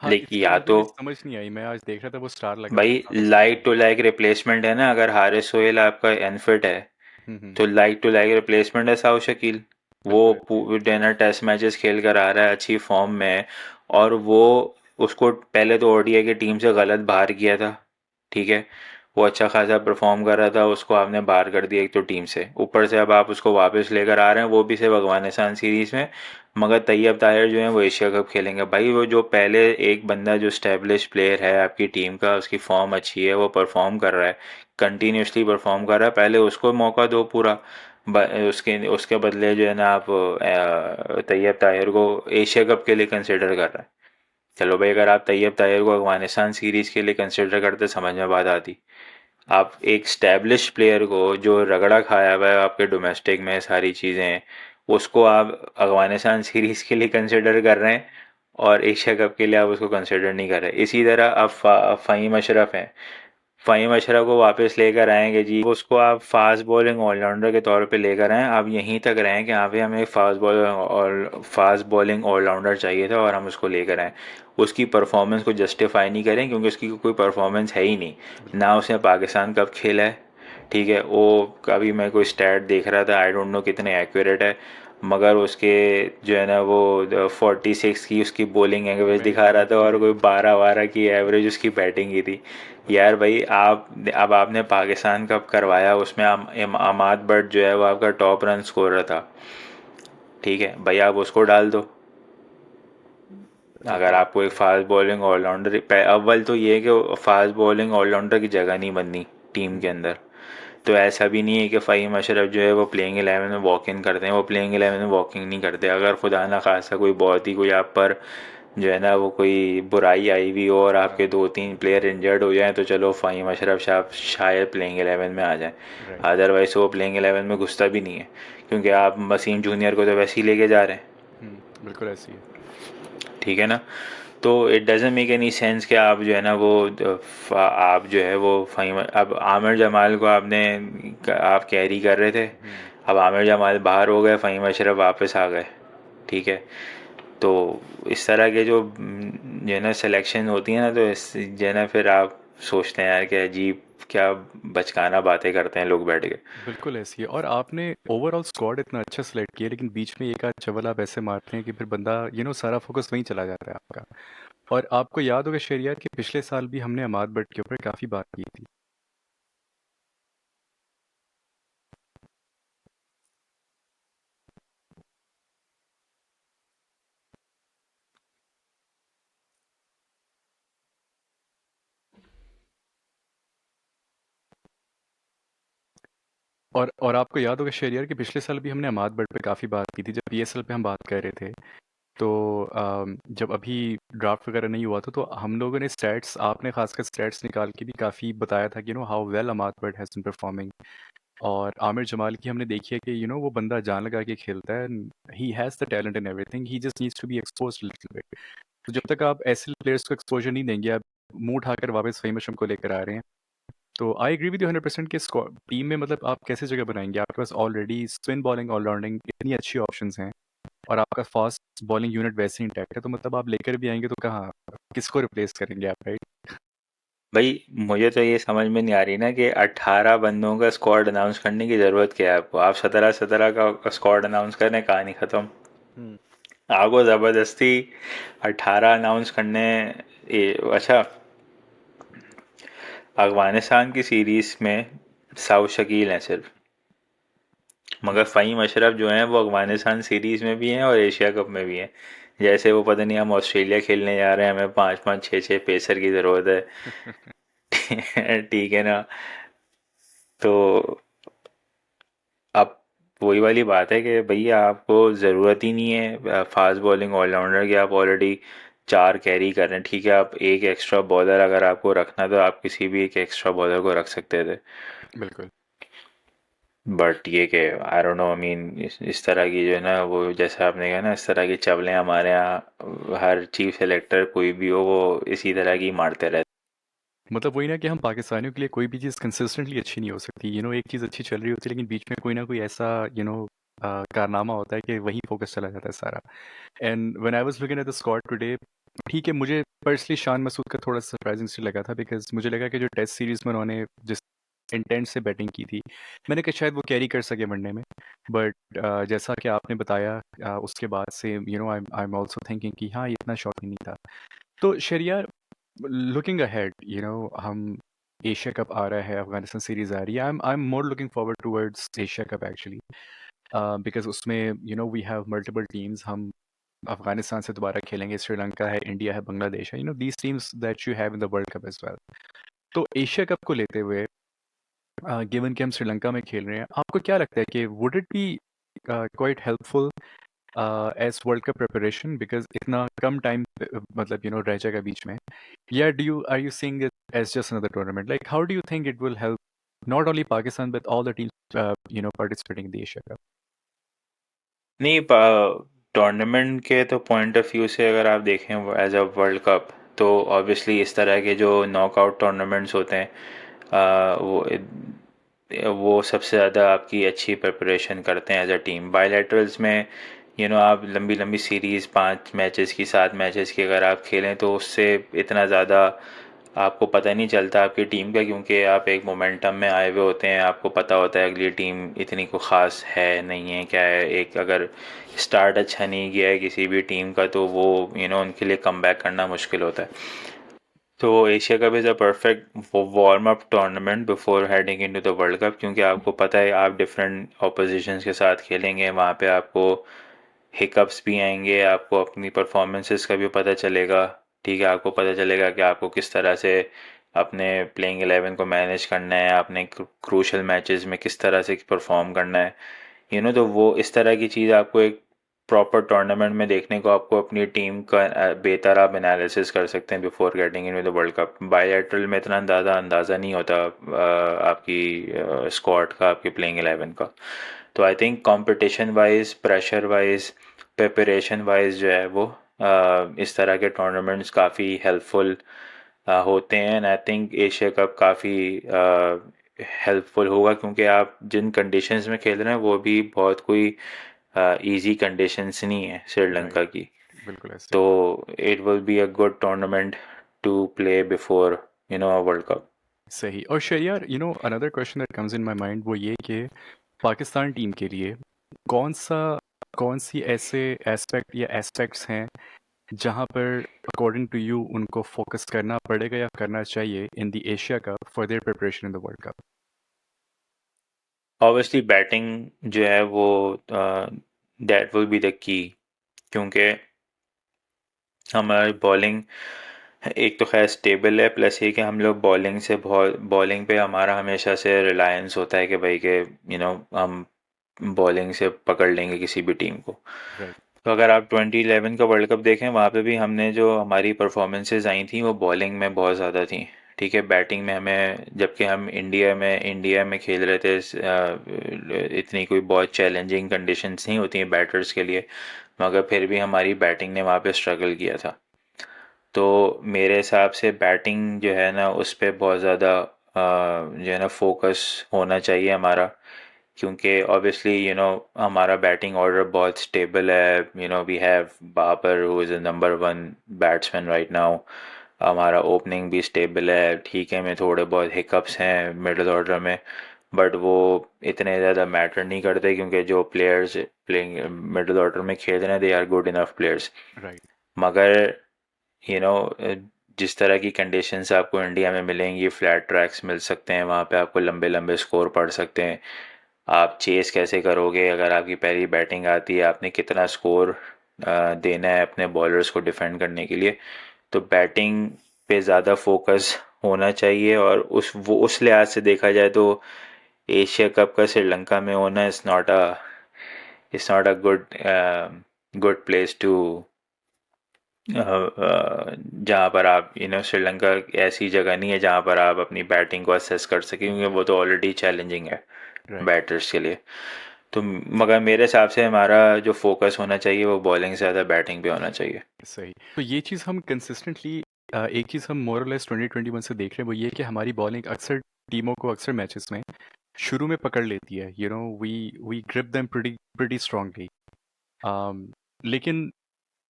हाँ, लेकिन इसलिए या मुझे तो भी समझ नहीं आई। मैं आज देख रहा था वो स्टार लगा हुआ भाई था साउथ लाइक अफ्रीका टू में। लाइक रिप्लेसमेंट है ना। अगर हारिस सोहेल आपका अनफिट है हम्म। तो लाइक टू लाइक रिप्लेसमेंट है साउथ शकील। वो बिल्कुल ऐसी है। टेनर टेस्ट मैचेस खेल कर आ रहा है, अच्छी फॉर्म में है। और वो उसको पहले तो ओडीआई की टीम से गलत बाहर किया था, ठीक है। वो अच्छा खासा परफॉर्म कर रहा था, उसको आपने बाहर कर दिया एक तो टीम से, ऊपर से अब आप उसको वापस लेकर आ रहे हैं, वो भी सिर्फ अफगानिस्तान सीरीज में। मगर तैयब ताहिर जो है वो एशिया कप खेलेंगे। भाई वो जो पहले एक बंदा जो स्टैब्लिश प्लेयर है आपकी टीम का, उसकी फॉर्म अच्छी है, वो परफॉर्म कर रहा है, कंटिन्यूसली परफॉर्म कर रहा है, पहले उसको मौका दो पूरा। उसके उसके बदले जो है ना आप तैयब ताहिर को एशिया कप के लिए कंसिडर कर रहे हैं। चलो भाई, अगर आप तैयब ताहिर को अफगानिस्तान सीरीज के लिए कंसिडर करते समझ में बात आती। आप एक स्टैब्लिश प्लेयर को जो रगड़ा खाया हुआ है आपके डोमेस्टिक में सारी चीज़ें, उसको आप अफगानिस्तान सीरीज के लिए कंसिडर कर रहे हैं और एशिया कप के लिए आप उसको कंसिडर नहीं कर रहे। इसी तरह आप फ़हीम अशरफ हैं, फ़हीम अशरफ को वापस लेकर आएंगे जी, उसको आप फास्ट बॉलिंग ऑलराउंडर के तौर पे लेकर आएँ। आप यहीं तक रहें कि यहाँ पे हमें फास्ट बॉलिंग ऑलराउंडर चाहिए था और हम उसको लेकर आए। उसकी परफॉर्मेंस को जस्टिफाई नहीं करें क्योंकि उसकी कोई परफॉर्मेंस है ही नहीं। बिल्कुल। ना उसने पाकिस्तान कप खेला है, ठीक है। वो अभी मैं कोई स्टैट देख रहा था, आई डोंट नो कितने एक्यूरेट है, मगर उसके जो है ना वो 46 की उसकी बॉलिंग एवरेज मैंने दिखा भी रहा था देखी और है। कोई 12 12 की एवरेज उसकी बैटिंग की थी। यार भाई आप, अब आपने पाकिस्तान कप करवाया, उसमें अमाद बट जो है वो आपका टॉप रन स्कोरर था, ठीक है भाई, आप उसको डाल दो। अगर बिल्कुल आपको एक फास्ट बॉलिंग ऑलराउंडर, अव्वल तो ये है कि फास्ट बॉलिंग ऑलराउंडर की जगह नहीं बननी टीम के हम्म। अंदर। तो ऐसा भी नहीं है कि फ़हीम अशरफ जो है वो प्लेइंग 11 में वॉक इन करते हैं, वो प्लेइंग 11 में वॉकिंग नहीं करते। अगर खुदा ना खासा कोई बहुत ही कोई आप पर जो है ना वो कोई बुराई आई हुई हो और हाँ। आपके 2 3 प्लेयर इंजर्ड हो जाएं तो चलो फ़हीम अशरफ शायद प्लेइंग 11 में आ जाए। राइट। अदरवाइज़ वो प्लेइंग 11 में घुसता भी नहीं है, क्योंकि आप वसीम जूनियर को तो वैसे ही लेके जा रहे हैं, बिल्कुल ऐसी है। ठीक है ना। तो it doesn't make any sense कि आप जो है ना वो आप जो है वो फ़हीम, अब आमिर जमाल को आपने आप कैरी कर रहे थे, हम्म। अब आमिर जमाल बाहर हो गए, फ़हीम अशरफ वापस आ गए, ठीक है। तो इस तरह के जो जो है ना सिलेक्शन होती है ना, तो इस जो है ना फिर आप सोचते हैं यार कि अजीब क्या बचकाना बातें करते हैं लोग बैठ के। बिल्कुल ऐसी है। और आपने ओवरऑल स्क्वाड इतना अच्छा सेलेक्ट किया, लेकिन बीच में एक आध चवल आप ऐसे मारते हैं कि फिर बंदा सारा फोकस वहीं चला जाता है आपका। और आपको याद होगा शेरियार कि पिछले साल भी हमने अमाद बट के ऊपर काफ़ी बात की थी। और आपको याद होगा शेरियार कि पिछले साल भी हमने अमाद बट पे काफ़ी बात की थी जब पीएसएल पे हम बात कर रहे थे। तो जब अभी ड्राफ्ट वगैरह नहीं हुआ था तो हम लोगों ने स्टैट्स, आपने खासकर स्टैट्स निकाल के भी काफ़ी बताया था कि how well Amad Butt has been performing. और आमिर जमाल की हमने देखी है कि वो बंदा जान लगा के खेलता है। He has the talent in everything, he just needs to be exposed little bit. तो जब तक आप ऐसे प्लेयर्स को एक्सपोजर नहीं देंगे, आप मुंह उठाकर वापस फहीम अशरफ को लेकर आ रहे हैं। तो आई एग्री विद यू 100% कि टीम में मतलब आप कैसे जगह बनाएंगे? आपके पास ऑलरेडी स्पिन बॉलिंग ऑलराउंडिंग इतनी अच्छी ऑप्शंस हैं और आपका फास्ट बॉलिंग यूनिट वैसे ही इंटैक्ट है, तो मतलब आप लेकर भी आएंगे तो कहाँ, किसको रिप्लेस करेंगे आप, राइट? भाई मुझे तो ये समझ में नहीं आ रही ना कि 18 बंदों का स्क्वाड अनाउंस करने की ज़रूरत क्या है आपको? आप 17 17 का स्क्वाड अनाउंस करें, कहानी ख़त्म। हम्म। आपको ज़बरदस्ती 18 अनाउंस करने अच्छा, अफगानिस्तान की सीरीज़ में साउथ शकील हैं सिर्फ, मगर फ़हीम अशरफ जो हैं वो अफगानिस्तान सीरीज़ में भी हैं और एशिया कप में भी हैं। जैसे वो पता नहीं हम ऑस्ट्रेलिया खेलने जा रहे हैं, हमें 5 5 6 6 पेसर की ज़रूरत है ठीक है ना। तो अब वही वाली बात है कि भैया आपको ज़रूरत ही नहीं है फास्ट बॉलिंग ऑलराउंडर की, आप ऑलरेडी 4 कैरी कर रहे हैं, ठीक है। आप एक एक्स्ट्रा बॉलर अगर आपको रखना तो आप किसी भी एक एक्स्ट्रा बॉलर को रख सकते थे। बिल्कुल। बट ये कि I don't know, I mean इस तरह की जो है ना वो, जैसे आपने कहा ना, इस तरह की चवलें हमारे यहाँ हर चीफ सेलेक्टर कोई भी हो वो इसी तरह की मारते रहते मतलब वही ना कि हम पाकिस्तानियों के लिए कोई भी चीज़ कंसिस्टेंटली अच्छी नहीं हो सकती। एक चीज़ अच्छी चल रही होती है, लेकिन बीच में कोई ना कोई ऐसा कारनामा होता है कि वहीं फोकस चला जाता है सारा। And when I was looking at the squad today, ठीक है, मुझे पर्सनली शान मसूद का थोड़ा सरप्राइजिंग से लगा था, बिकॉज मुझे लगा कि जो टेस्ट सीरीज में उन्होंने जिस इंटेंट से बैटिंग की थी, मैंने कहा शायद वो कैरी कर सके वनडे में। बट जैसा कि आपने बताया, उसके बाद से आई एम ऑल्सो थिंकिंग कि हाँ, ये इतना शॉकिंग नहीं था। तो शरिया, लुकिंग अहेड, हम एशिया कप आ रहा है, अफगानिस्तान सीरीज आ रही है, I am more looking forward towards Asia cup actually, because उसमें वी हैव मल्टीपल टीम्स। हम अफगानिस्तान से दोबारा खेलेंगे, श्रीलंका है, इंडिया है, बांग्लादेश है, these teams that you have in the World Cup as well. तो एशिया कप को लेते हुए, गिवन कि हम श्रीलंका में खेल रहे हैं, आपको क्या लगता है कि would it be quite helpful as World Cup preparation, because इतना कम टाइम मतलब रह जाएगा बीच में, या do you are you seeing it as just another tournament? Like how do you think it will help not only Pakistan but all the teams participating in the Asia Cup? नहीं, tournament के तो point of view से अगर आप देखें as a world Cup, तो obviously इस तरह के जो नॉकआउट टूर्नामेंट्स होते हैं, वो सबसे ज़्यादा आपकी अच्छी प्रिपरेशन करते हैं एज अ टीम। बायलैटरल्स में आप लंबी लंबी सीरीज़ 5 मैचेस की, 7 मैचेस की अगर आप खेलें, तो उससे इतना ज़्यादा आपको पता नहीं चलता आपकी टीम का, क्योंकि आप एक मोमेंटम में आए हुए होते हैं। आपको पता होता है अगली टीम इतनी को ख़ास है नहीं है, क्या है। एक अगर स्टार्ट अच्छा नहीं किया है किसी भी टीम का, तो वो उनके लिए कम बैक करना मुश्किल होता है। तो Asia cup is a perfect warm up tournament before heading into the World cup, क्योंकि आपको पता है आप डिफरेंट ऑपोजिशंस के साथ खेलेंगे। वहाँ पे आपको हिकअप्स भी आएंगे, आपको अपनी परफॉर्मेंसेस का भी पता चलेगा। ठीक है, आपको पता चलेगा कि आपको किस तरह से अपने प्लेइंग 11 को मैनेज करना है, आपने क्रूशल मैचेस में किस तरह से परफॉर्म करना है। तो वो इस तरह की चीज़ आपको एक प्रॉपर टूर्नामेंट में देखने को, आपको अपनी टीम का बेहतर आप एनालिसिस कर सकते हैं before getting in the World cup. Bilateral में इतना अंदाज़ा नहीं होता आपकी स्क्वाड का, आपकी प्लेइंग 11 का। तो I think competition wise, pressure wise, preparation wise जो है वो इस तरह के टूर्नामेंट्स काफ़ी हेल्पफुल होते हैं। And I think Asia cup काफ़ी हेल्पफुल होगा, क्योंकि आप जिन कंडीशंस में खेल रहे हैं वो भी बहुत कोई इजी कंडीशंस नहीं है राइट, श्रीलंका की। बिल्कुल ऐसे तो ही। It will be a good tournament to play before a world cup. सही। और Shariyar, another question that comes in my mind, वो ये कि पाकिस्तान टीम के लिए कौन सा कौन सी ऐसे एस्पेक्ट या एस्पेक्ट्स हैं जहां पर अकॉर्डिंग टू यू उनको फोकस करना पड़ेगा या करना चाहिए in the Asia cup for their preparation in the World cup? Obviously batting जो है वो that will be the key, क्योंकि हमारी बॉलिंग एक तो खैर स्टेबल है, प्लस ये कि हम लोग बॉलिंग से बहुत, बॉलिंग पे हमारा हमेशा से रिलायंस होता है कि भाई के हम बॉलिंग से पकड़ लेंगे किसी भी टीम को। राइट। तो अगर आप 2011 का वर्ल्ड कप देखें, वहाँ पे भी हमने जो हमारी परफॉर्मेंसेज आई थी वो बॉलिंग में बहुत ज़्यादा थी। ठीक है, बैटिंग में हमें, जबकि हम इंडिया में खेल रहे थे, इतनी कोई बहुत चैलेंजिंग कंडीशंस नहीं होती हैं बैटर्स के लिए, मगर फिर भी हमारी बैटिंग ने वहाँ पे स्ट्रगल किया था। तो मेरे हिसाब से बैटिंग जो है ना, उस पर बहुत ज़्यादा जो है ना फोकस होना चाहिए हमारा, क्योंकि ऑब्वियसली हमारा बैटिंग ऑर्डर बहुत स्टेबल है। We have Babar who is the number 1 batsman right now. हमारा ओपनिंग भी स्टेबल है। ठीक है, में थोड़े बहुत हिकअप्स हैं मिडिल ऑर्डर में, बट वो इतने ज़्यादा मैटर नहीं करते, क्योंकि जो प्लेयर्स प्लेइंग मिडिल ऑर्डर में खेल रहे हैं they are good enough players. Right. मगर यू नो जिस तरह की कंडीशंस आपको इंडिया में मिलेंगी, फ्लैट ट्रैक्स मिल सकते हैं, वहाँ पे आपको लंबे लंबे स्कोर पड़ सकते हैं। आप चेस कैसे करोगे अगर आपकी पहली बैटिंग आती है? आपने कितना स्कोर देना है अपने बॉलर्स को डिफेंड करने के लिए? तो बैटिंग पे ज़्यादा फोकस होना चाहिए। और उस लिहाज से देखा जाए तो एशिया कप का श्रीलंका में होना is not a good place to, जहाँ पर आप श्रीलंका ऐसी जगह नहीं है जहाँ पर आप अपनी बैटिंग को असेस कर सकें, क्योंकि वो तो ऑलरेडी चैलेंजिंग है राइट। बैटर्स के लिए। तो मगर मेरे हिसाब से हमारा जो फोकस होना चाहिए वो बॉलिंग से ज़्यादा बैटिंग पे होना चाहिए। सही। तो ये चीज़ हम कंसिस्टेंटली एक चीज़ हम मोर और लेस 2021 से देख रहे हैं वो ये है कि हमारी बॉलिंग अक्सर टीमों को अक्सर मैचेस में शुरू में पकड़ लेती है। We grip them pretty strongly. लेकिन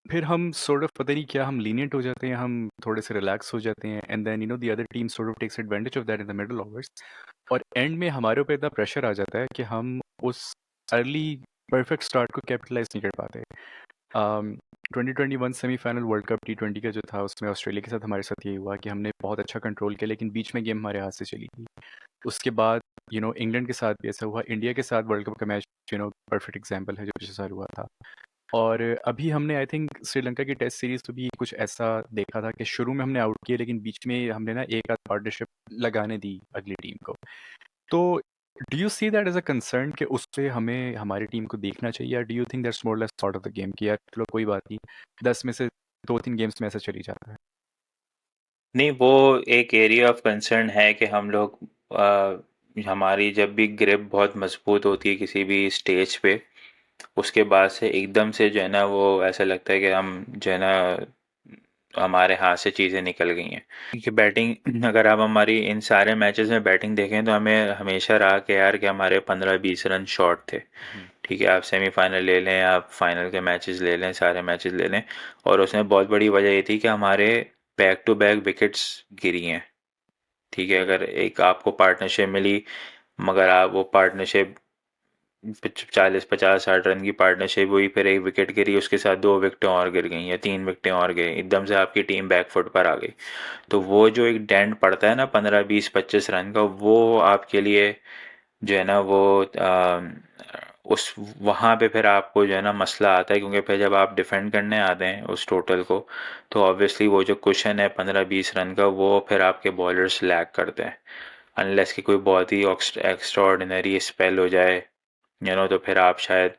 फिर हम सॉर्ट ऑफ पता नहीं क्या हम लीनियंट हो जाते हैं, हम थोड़े से रिलैक्स हो जाते हैं, and then the other team sort of takes advantage of that in the middle overs. और एंड में हमारे ऊपर इतना प्रेशर आ जाता है कि हम उस अर्ली परफेक्ट स्टार्ट को कैपिटलाइज नहीं कर पाते। 2021 सेमीफाइनल वर्ल्ड कप T20 का जो था उसमें ऑस्ट्रेलिया के साथ हमारे साथ ये हुआ कि हमने बहुत अच्छा कंट्रोल किया, लेकिन बीच में गेम हमारे हाथ से चली गई। उसके बाद इंग्लैंड के साथ भी ऐसा हुआ, इंडिया के साथ वर्ल्ड कप का मैच परफेक्ट एग्जांपल है जो पिछले साल हुआ था। और अभी हमने आई थिंक श्रीलंका की टेस्ट सीरीज में भी कुछ ऐसा देखा था कि शुरू में हमने आउट किया, लेकिन बीच में हमने ना एक आध पार्टनरशिप लगाने दी अगली टीम को। तो do you see that as a concern कि उस पे हमें हमारी टीम को देखना चाहिए, या do you think that's more less part of the game कि यार चलो कोई बात नहीं, 10 में से 2-3 गेम्स में ऐसा चली जाता है? नहीं, वो एक एरिया ऑफ कंसर्न है कि हम लोग हमारी जब भी ग्रिप बहुत मजबूत होती है किसी भी स्टेज पे, उसके बाद से एकदम से जो है ना वो ऐसा लगता है कि हम जो है ना हमारे हाथ से चीज़ें निकल गई हैं। कि बैटिंग अगर आप हमारी इन सारे मैचेस में बैटिंग देखें तो हमें हमेशा रहा कि यार कि हमारे 15-20 रन शॉर्ट थे। हम्म। ठीक है, आप सेमीफाइनल ले लें, आप फाइनल के मैचेस ले लें, सारे मैचेस ले लें, और उसमें बहुत बड़ी वजह ये थी कि हमारे बैक टू बैक विकेट्स गिरी हैं। ठीक है, अगर एक आपको पार्टनरशिप मिली, मगर आप वो पार्टनरशिप 40-50-60 रन की पार्टनरशिप हुई, फिर एक विकेट गिरी, उसके साथ 2 विकेटें और गिर गई या 3 विकेटें और गई, एकदम से आपकी टीम बैकफुट पर आ गई। तो वो जो एक डेंट पड़ता है ना 15-20-25 रन का, वो आपके लिए जो है ना वो उस वहाँ पे फिर आपको जो है ना मसला आता है, क्योंकि फिर जब आप डिफेंड करने आते हैं उस टोटल को, तो ऑब्वियसली वो जो कुशन है 15-20 रन का, वो फिर आपके बॉलर्स लैग करते हैं, अनलेस कि कोई बहुत ही एक्स्ट्रा ऑर्डिनरी स्पेल हो जाए, तो फिर आप शायद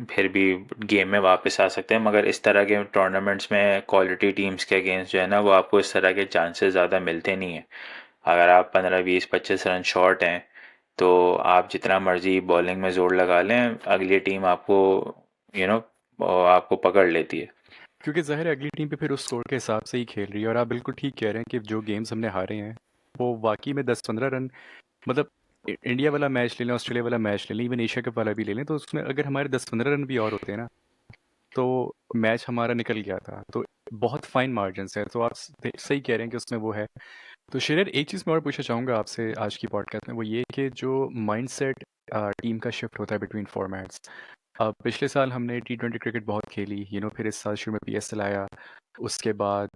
फिर भी गेम में वापस आ सकते हैं। मगर इस तरह के टूर्नामेंट्स में क्वालिटी टीम्स के अगेंस्ट जो है ना वो आपको इस तरह के चांसेस ज़्यादा मिलते नहीं हैं। अगर आप 15-20-25 रन शॉर्ट हैं, तो आप जितना मर्जी बॉलिंग में जोर लगा लें, अगली टीम आपको यू नो आपको पकड़ लेती है। क्योंकि ज़ाहिर है अगली टीम पे फिर उस स्कोर के हिसाब से ही खेल रही है, और आप बिल्कुल ठीक कह रहे हैं कि जो गेम्स हमने हारे हैं वो वाकई में 10-15 रन, मतलब इंडिया वाला मैच ले लें, ऑस्ट्रेलिया वाला मैच ले लें, इवन एशिया कप वाला भी ले लें, तो उसमें अगर हमारे 10-15 रन भी और होते हैं ना, तो मैच हमारा निकल गया था। तो बहुत फाइन मार्जिन है, तो आप सही कह रहे हैं कि उसमें वो है। तो शेरर, एक चीज़ मैं और पूछना चाहूँगा आपसे आज की पॉडकास्ट में, वो ये कि जो माइंडसेट टीम का शिफ्ट होता है बिटवीन फॉर्मेट्स। अब पिछले साल हमने T20 क्रिकेट बहुत खेली, फिर इस साल शुरू में PSL आया। उसके बाद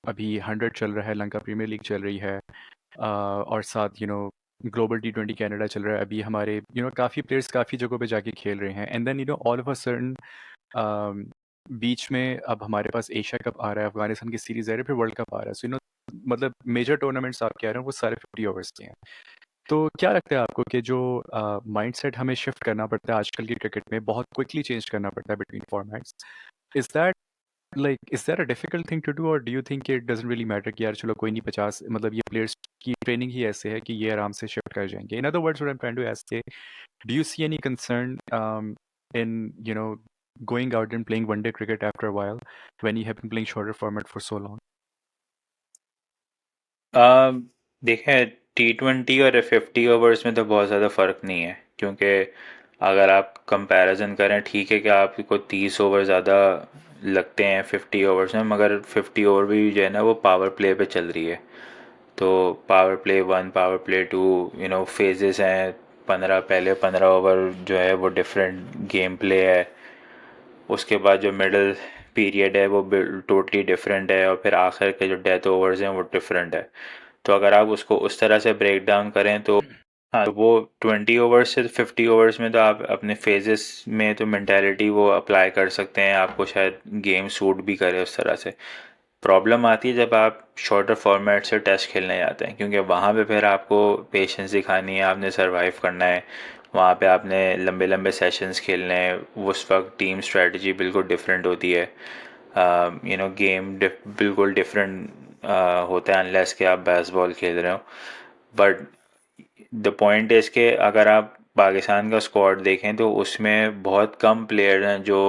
अभी 100 चल रहा है, लंका प्रीमियर लीग चल रही है, और साथ ग्लोबल T20 कनाडा चल रहा है। अभी हमारे काफ़ी प्लेयर्स काफ़ी जगहों पे जाके खेल रहे हैं, and then all of a sudden बीच में अब हमारे पास एशिया कप आ रहा है, अफगानिस्तान की सीरीज आ रही है, फिर वर्ल्ड कप आ रहा है। सो मतलब मेजर टूर्नामेंट्स आप कह रहे हो वो सारे 50 ओवर्स के हैं। तो क्या लगता है आपको कि जो माइंडसेट हमें शिफ्ट करना पड़ता है आजकल की क्रिकेट में, बहुत क्विकली चेंज करना पड़ता है between formats, is that is that a difficult thing to do, और do you think it doesn't really matter कि यार चलो कोई नहीं, 50 मतलब ये प्लेयर्स की ट्रेनिंग ही ऐसे है कि ये आराम से शिफ्ट कर जाएंगे? In other words what I am trying to ask, do you see any concern in going out and playing one day cricket after a while when you have been playing shorter format for so long? देखें, T20 और 50 overs में तो बहुत ज़्यादा फ़र्क नहीं है, क्योंकि अगर आप कंपैरिजन करें, ठीक है कि आपको 30 ओवर ज़्यादा लगते हैं 50 ओवर्स में, मगर 50 ओवर भी जो है ना वो पावर प्ले पे चल रही है। तो power play 1, power play 2, phases हैं। 15 ओवर जो है वो डिफरेंट गेम प्ले है, उसके बाद जो मिडल पीरियड है वो टोटली डिफरेंट है, और फिर आखिर के जो डेथ ओवर्स हैं वो डिफरेंट है। तो अगर आप उसको उस तरह से ब्रेक डाउन करें तो हाँ, तो वो 20 ओवर्स से 50 ओवर्स में तो आप अपने फेजेस में तो मेंटालिटी वो अप्लाई कर सकते हैं, आपको शायद गेम सूट भी करे उस तरह से। प्रॉब्लम आती है जब आप शॉर्टर फॉर्मेट से टेस्ट खेलने जाते हैं, क्योंकि वहाँ पे फिर आपको पेशेंस दिखानी है, आपने सरवाइव करना है, वहाँ पे आपने लंबे लंबे सेशंस खेलने हैं। उस वक्त टीम स्ट्रेटजी बिल्कुल डिफरेंट होती है, गेम बिल्कुल डिफरेंट होता है, अनलेस कि आप बेसबॉल खेल रहे हो। बट द पॉइंट इज़ कि अगर आप पाकिस्तान का स्क्वाड देखें तो उसमें बहुत कम प्लेयर हैं जो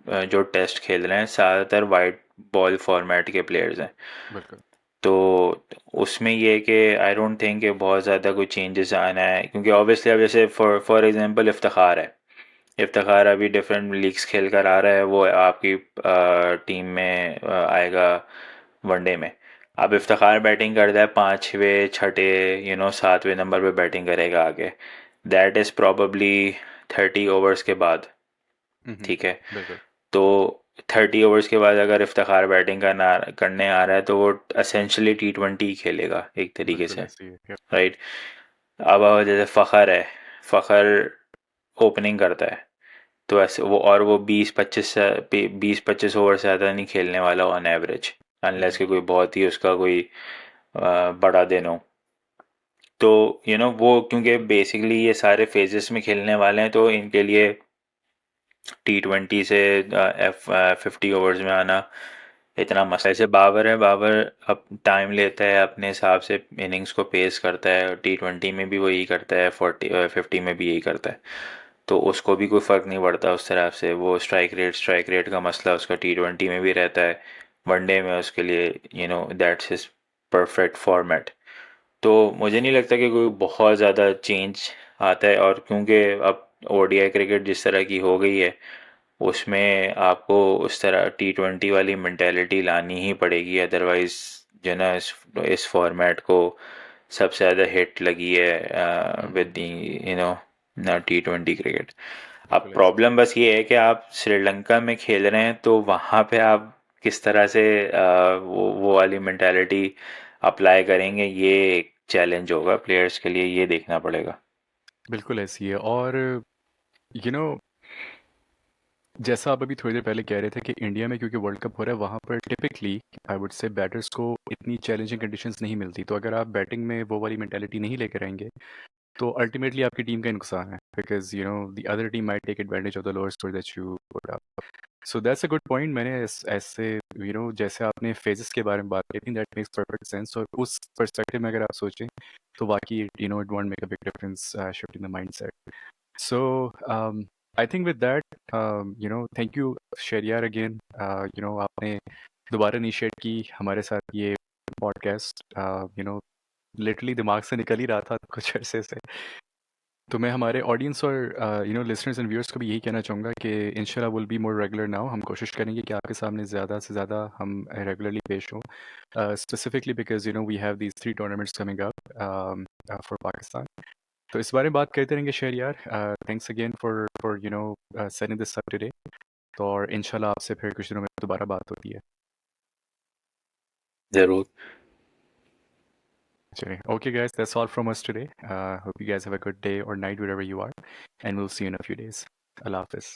जो टेस्ट खेल रहे हैं, ज़्यादातर बॉल फॉर्मेट के प्लेयर्स हैं। बिल्कुल। तो उसमें ये है कि आई डोंट थिंक कि बहुत ज़्यादा कोई चेंजेस आना है, क्योंकि ऑब्वियसली अब जैसे फॉर एग्जांपल इफ्तिखार है, इफ्तिखार अभी डिफरेंट लीग्स खेल कर आ रहा है, वो आपकी टीम में आएगा वनडे में। अब इफ्तिखार बैटिंग करता है पाँचवें छठे सातवें नंबर पे बैटिंग करेगा आगे, दैट इज़ प्रॉबली 30 ओवर्स के बाद। ठीक है। बिल्कुल। तो 30 ओवर्स के बाद अगर इफ्तिखार बैटिंग करने आ रहा है तो वो असेंशली T20 खेलेगा एक तरीके बिल्कुल से। ऐसे ही है। Yep. राइट। अब जैसे फ़खर है, फ़खर ओपनिंग करता है, तो ऐसे वो 20-25 ओवर से ज़्यादा नहीं खेलने वाला ऑन एवरेज, अनलेस हम्म, कि कोई बहुत ही उसका कोई बड़ा दिन हो। तो वो क्योंकि बेसिकली ये सारे फेजेस में खेलने वाले हैं, तो इनके लिए T20 से F50 ओवर्स में आना इतना मसला। जैसे बाबर है, बाबर अब टाइम लेता है अपने हिसाब से, इनिंग्स को पेस करता है, T20 में भी वही करता है, 50 में भी यही करता है। तो उसको भी कोई फ़र्क नहीं पड़ता उस तरफ से, वो स्ट्राइक रेट का मसला उसका T20 में भी रहता है, वनडे में उसके लिए दैट्स हिज परफेक्ट फॉर्मेट। तो मुझे नहीं लगता कि कोई बहुत ज़्यादा चेंज आता है, और क्योंकि अब ओडीआई क्रिकेट जिस तरह की हो गई है, उसमें आपको उस तरह T20 वाली मेंटेलिटी लानी ही पड़ेगी, अदरवाइज जो है ना इस फॉर्मेट को सबसे ज़्यादा हिट लगी है with hmm, the T20 cricket. अब बिल्कुल ऐसे ही प्रॉब्लम बस ये है कि आप श्रीलंका में खेल रहे हैं, तो वहाँ पे आप किस तरह से वो वाली मेंटालिटी अप्लाई करेंगे, ये एक चैलेंज होगा प्लेयर्स के लिए, ये देखना पड़ेगा। बिल्कुल ऐसी है। और यू नो जैसा आप अभी थोड़ी देर पहले कह रहे थे कि इंडिया में क्योंकि वर्ल्ड कप हो रहा है वहाँ पर typically I would say batters को इतनी चैलेंजिंग कंडीशंस नहीं मिलती, तो अगर आप बैटिंग में वो वाली मेंटेलिटी नहीं लेकर आएंगे तो अल्टीमेटली आपकी टीम का नुकसान है, because the other team might take advantage of the lower score that you put up. So that's a good point. मैंने ऐसे जैसे आपने फेजेस के बारे में बात की थी, दैट मेक्स परफेक्ट सेंस। और उस पर्सपेक्टिव में अगर आप सोचें तो वाकई it won't make a big difference shifting the mindset. So I think with that, thank you Sheriyar again. आपने दोबारा इनिशिएट की हमारे साथ ये पॉडकास्ट। लिटरली दिमाग से निकल ही रहा था कुछ अरसे से। तो मैं हमारे ऑडियंस और लिसनर्स एंड व्यूअर्स को भी यही कहना चाहूँगा कि इंशाल्लाह will be more regular now. हम कोशिश करेंगे कि आपके सामने ज़्यादा से ज़्यादा हम रेगुलरली पेश हों, specifically because we have these 3 tournaments coming up for Pakistan. तो इस बारे में बात करते रहेंगे शेर यार। Thanks again for setting this up today. तो और इंशाल्लाह आपसे फिर कुछ दिनों में दोबारा बात होती है। ज़रूर। चलिए, okay guys, that's all from us today. Hope you guys have a good day और night wherever you are, and will see you in a few days. अल्लाह हाफिज़।